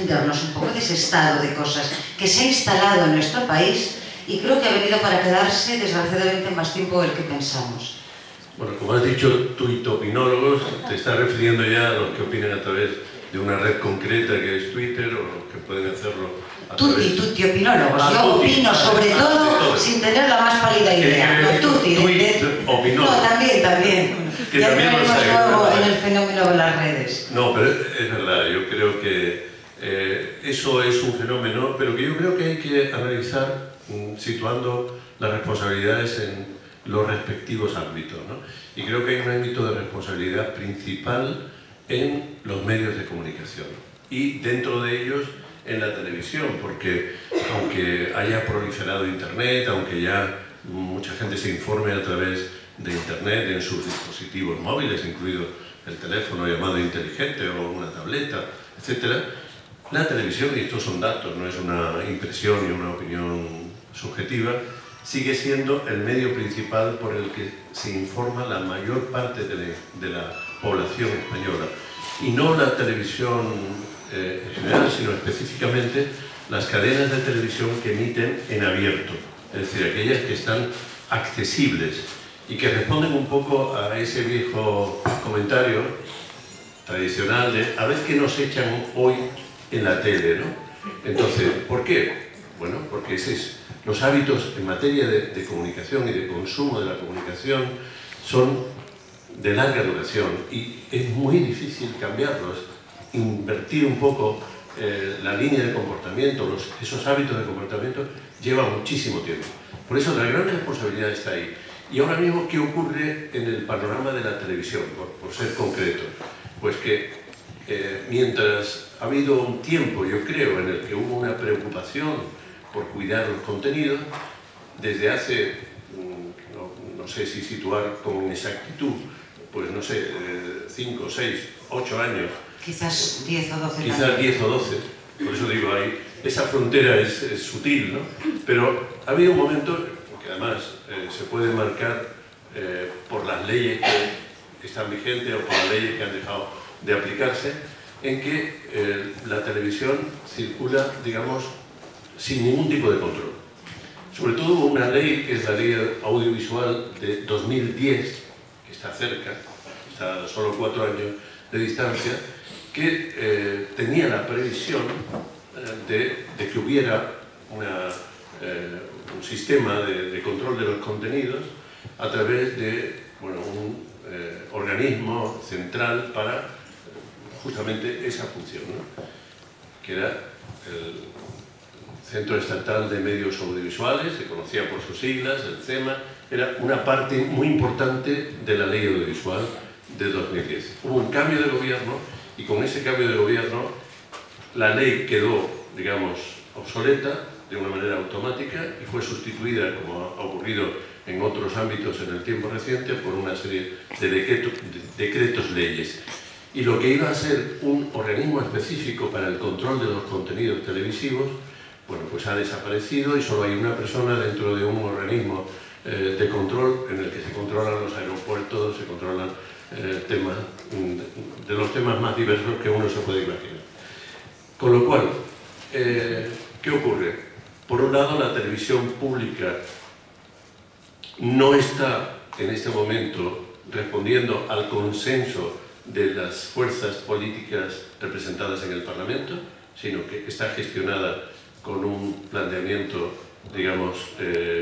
defendernos un poco de ese estado de cosas que se ha instalado en nuestro país y creo que ha venido para quedarse, desgraciadamente, más tiempo del que pensamos. Bueno, como has dicho, tuitopinólogos, te estás refiriendo ya a los que opinan a través de una red concreta que es Twitter, o los que pueden hacerlo a través... Tuti-opinólogos. Yo opino sobre todo sin tener la más pálida idea. No, tuit-opinólogos. No, también. Que Ya también entraremos los hay, luego ¿verdad? en el fenómeno de las redes. No, pero es verdad, yo creo que eso es un fenómeno, pero que yo creo que hay que analizar situando las responsabilidades en los respectivos ámbitos, ¿no? Y creo que hay un ámbito de responsabilidad principal en los medios de comunicación y dentro de ellos en la televisión, porque aunque haya proliferado Internet, aunque ya mucha gente se informe a través de Internet en sus dispositivos móviles, incluido el teléfono llamado inteligente o una tableta, etc., la televisión, y estos son datos, no es una impresión ni una opinión subjetiva, sigue siendo el medio principal por el que se informa la mayor parte de la población española. Y no la televisión en general, sino específicamente las cadenas de televisión que emiten en abierto, es decir, aquellas que están accesibles y que responden un poco a ese viejo comentario tradicional de a ver qué nos echan hoy en la tele, ¿no? Entonces, ¿por qué? Bueno, porque los hábitos en materia de comunicación y de consumo de la comunicación son de larga duración y es muy difícil cambiarlos, invertir un poco la línea de comportamiento, esos hábitos de comportamiento lleva muchísimo tiempo. Por eso la gran responsabilidad está ahí. Y ahora mismo, ¿qué ocurre en el panorama de la televisión? Por ser concreto, pues que mientras ha habido un tiempo, yo creo, en el que hubo una preocupación por cuidar los contenidos, desde hace, no sé si situar con exactitud, pues no sé, 5, 6, 8 años. Quizás 10 o 12. Quizás 10 o 12, por eso digo, ahí, esa frontera es sutil, ¿no? Pero ha habido un momento, que además se puede marcar por las leyes que están vigentes o por las leyes que han dejado de aplicarse, en que la televisión circula, digamos, sin ningún tipo de control. Sobre todo hubo una ley, que es la ley audiovisual de 2010, que está cerca, está a solo 4 años de distancia, que tenía la previsión de que hubiera un sistema de control de los contenidos a través de un organismo central para justamente esa función, ¿no? Que era el Centro Estatal de Medios Audiovisuales, se conocía por sus siglas, el CEMA, era una parte muy importante de la ley audiovisual de 2010. Hubo un cambio de gobierno y con ese cambio de gobierno la ley quedó, digamos, obsoleta de una manera automática y fue sustituida, como ha ocurrido en otros ámbitos en el tiempo reciente, por una serie de decretos leyes. Y lo que iba a ser un organismo específico para el control de los contenidos televisivos, bueno, pues ha desaparecido y solo hay una persona dentro de un organismo de control en el que se controlan los aeropuertos, se controlan temas, de los temas más diversos que uno se puede imaginar. Con lo cual, ¿qué ocurre? Por un lado, la televisión pública no está en este momento respondiendo al consenso de las fuerzas políticas representadas en el Parlamento, sino que está gestionada con un planteamiento, digamos,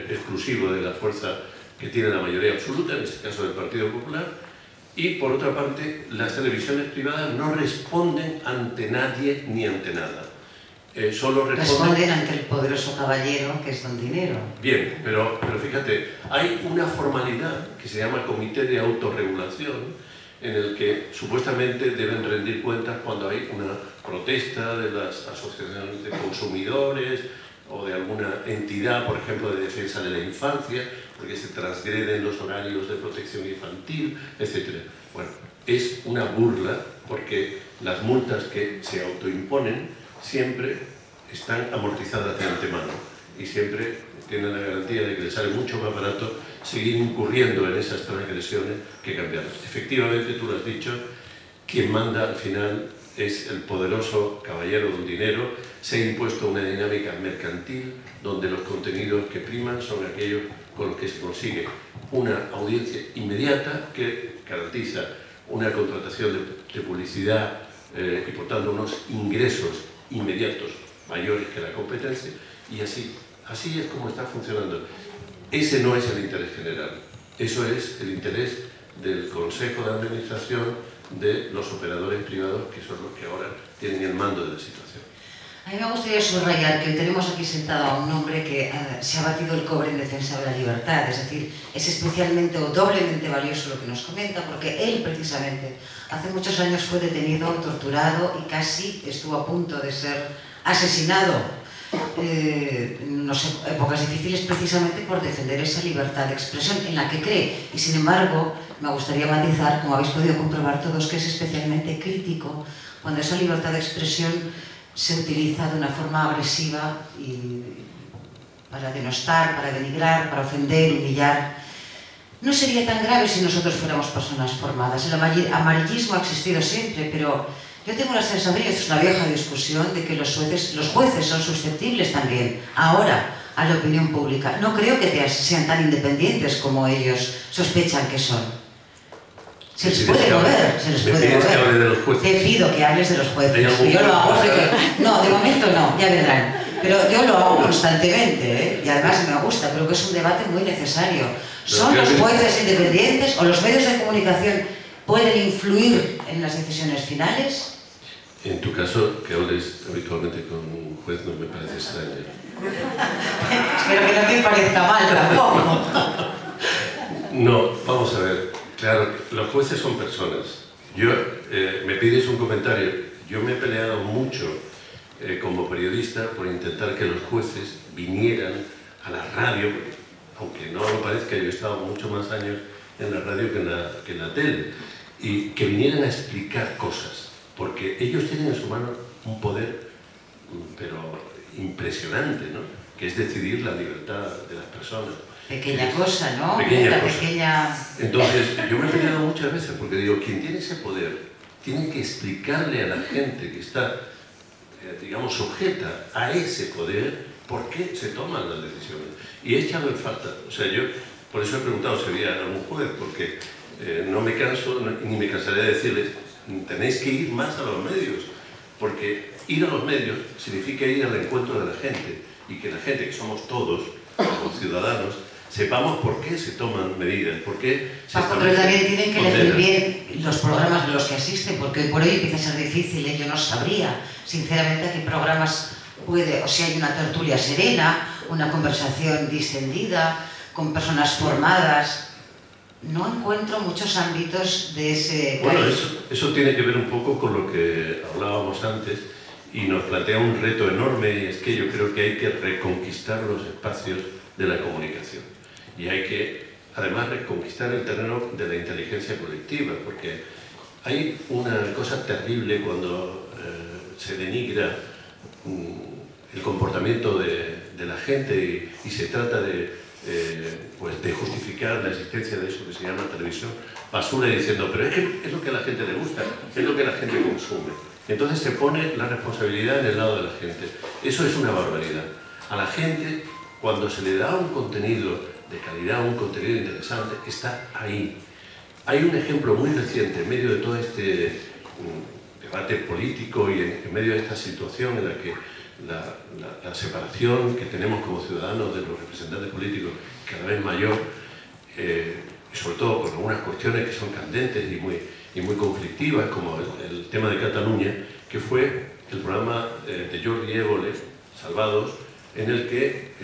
exclusivo de la fuerza que tiene la mayoría absoluta, en este caso del Partido Popular, y por otra parte, las televisiones privadas no responden ante nadie ni ante nada. Solo responden ante el poderoso caballero que es don Dinero. Bien, pero fíjate, hay una formalidad que se llama Comité de Autorregulación, en el que supuestamente deben rendir cuentas cuando hay una protesta de las asociaciones de consumidores o de alguna entidad, por ejemplo, de defensa de la infancia, porque se transgreden los horarios de protección infantil, etc. Bueno, es una burla porque las multas que se autoimponen siempre están amortizadas de antemano y siempre tienen la garantía de que les sale mucho más barato seguir incurriendo en esas transgresiones que cambiarlas. Efectivamente, tú lo has dicho, quien manda al final es el poderoso caballero del dinero, se ha impuesto una dinámica mercantil donde los contenidos que priman son aquellos con los que se consigue una audiencia inmediata que garantiza una contratación de publicidad y por tanto unos ingresos inmediatos mayores que la competencia, y así es como está funcionando. Ese no es el interés general, eso es el interés del Consejo de Administración de los operadores privados, que son los que ahora tienen el mando de la situación. A mí me gustaría subrayar que hoy tenemos aquí sentado a un hombre que se ha batido el cobre en defensa de la libertad, es decir, es especialmente o doblemente valioso lo que nos comenta, porque él precisamente hace muchos años fue detenido, torturado y casi estuvo a punto de ser asesinado en épocas difíciles precisamente por defender esa libertad de expresión en la que cree, y sin embargo me gustaría matizar, como habéis podido comprobar todos, que es especialmente crítico cuando esa libertad de expresión se utiliza de una forma agresiva y para denostar, para denigrar, para ofender, humillar. No sería tan grave si nosotros fuéramos personas formadas. El amarillismo ha existido siempre, pero yo tengo la sensación, y es una vieja discusión, de que los jueces son susceptibles también, ahora, a la opinión pública. No creo que sean tan independientes como ellos sospechan que son. Se les puede mover, se les puede mover. Te pido que hables de los jueces. Yo lo hago porque... No, de momento no, ya vendrán. Pero yo lo hago constantemente, ¿eh? Y además me gusta, creo que es un debate muy necesario. ¿Son los jueces independientes o los medios de comunicación pueden influir en las decisiones finales? En tu caso, que hables habitualmente con un juez no me parece extraño. Espero que no te parezca mal tampoco. No, vamos a ver. Claro, los jueces son personas. Me pides un comentario. Yo me he peleado mucho como periodista por intentar que los jueces vinieran a la radio, aunque no lo parezca, yo he estado mucho más años en la radio que en la tele, y que vinieran a explicar cosas, porque ellos tienen en su mano un poder, pero impresionante, ¿no? Que es decidir la libertad de las personas. Pequeña cosa, ¿no? Pequeña cosa. Entonces, yo me he peleado muchas veces porque digo, quien tiene ese poder tiene que explicarle a la gente que está, digamos, sujeta a ese poder por qué se toman las decisiones. Y he echado en falta, o sea, yo por eso he preguntado si había algún juez, porque no me canso ni me cansaré de decirles, tenéis que ir más a los medios, porque ir a los medios significa ir al encuentro de la gente, y que la gente, que somos todos, los ciudadanos, sepamos por qué se toman medidas, por qué se pero también tienen que elegir bien los programas a los que asisten, porque por hoy empieza a ser difícil, yo no sabría, sinceramente, a qué programas puede, o si hay una tertulia serena, una conversación distendida, con personas formadas. No encuentro muchos ámbitos de ese... Bueno, eso tiene que ver un poco con lo que hablábamos antes, y nos plantea un reto enorme, y es que yo creo que hay que reconquistar los espacios de la comunicación. Y hay que, además, reconquistar el terreno de la inteligencia colectiva, porque hay una cosa terrible cuando se denigra el comportamiento de la gente y se trata de justificar la existencia de eso que se llama televisión basura, diciendo, pero es que es lo que a la gente le gusta, es lo que la gente consume. Entonces se pone la responsabilidad en el lado de la gente. Eso es una barbaridad. A la gente, cuando se le da un contenido de calidad, un contenido interesante, está ahí. Hay un ejemplo muy reciente en medio de todo este debate político y en medio de esta situación en la que la separación que tenemos como ciudadanos de los representantes políticos cada vez mayor, y sobre todo por algunas cuestiones que son candentes y muy conflictivas, como el tema de Cataluña, que fue el programa de Jordi Évole, Salvados, en el que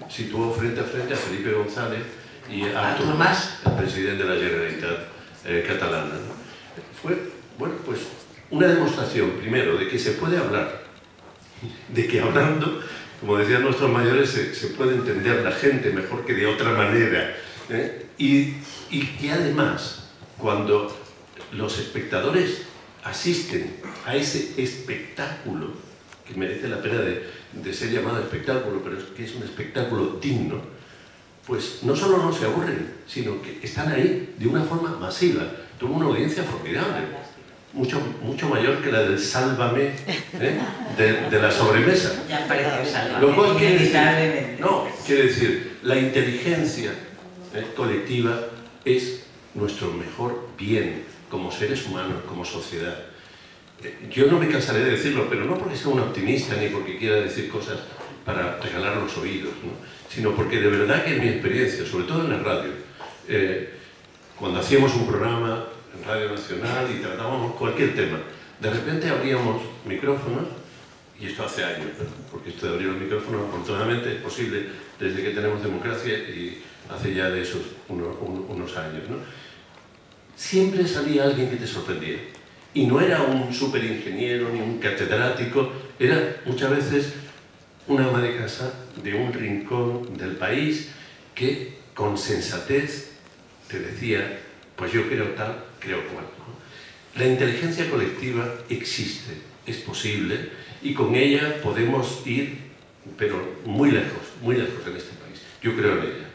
situó frente a frente a Felipe González y a Artur Mas, el presidente de la Generalitat catalana. Fue, bueno, pues una demostración, primero, de que se puede hablar, de que hablando, como decían nuestros mayores, se puede entender la gente mejor que de otra manera, y que además, cuando los espectadores asisten a ese espectáculo, que merece la pena de ser llamado espectáculo, pero es que es un espectáculo digno, pues no solo no se aburren, sino que están ahí de una forma masiva. Tuvo una audiencia formidable. mucho mayor que la del sálvame de la sobremesa. Ya pareció Sálvame, Lo cual inevitablemente. quiere decir, la inteligencia colectiva es nuestro mejor bien como seres humanos, como sociedad. Yo no me cansaré de decirlo, pero no porque sea un optimista ni porque quiera decir cosas para regalar los oídos, ¿no? Sino porque de verdad que en mi experiencia, sobre todo en la radio, cuando hacíamos un programa en Radio Nacional y tratábamos cualquier tema, de repente abríamos micrófonos, y esto hace años, ¿no? Porque esto de abrir los micrófonos afortunadamente es posible desde que tenemos democracia y hace ya de esos unos años, ¿no? Siempre salía alguien que te sorprendía. Y no era un superingeniero ni un catedrático, era muchas veces una ama de casa de un rincón del país que con sensatez te decía, pues yo creo tal, creo cual, ¿no? La inteligencia colectiva existe, es posible, y con ella podemos ir, pero muy lejos en este país. Yo creo en ella.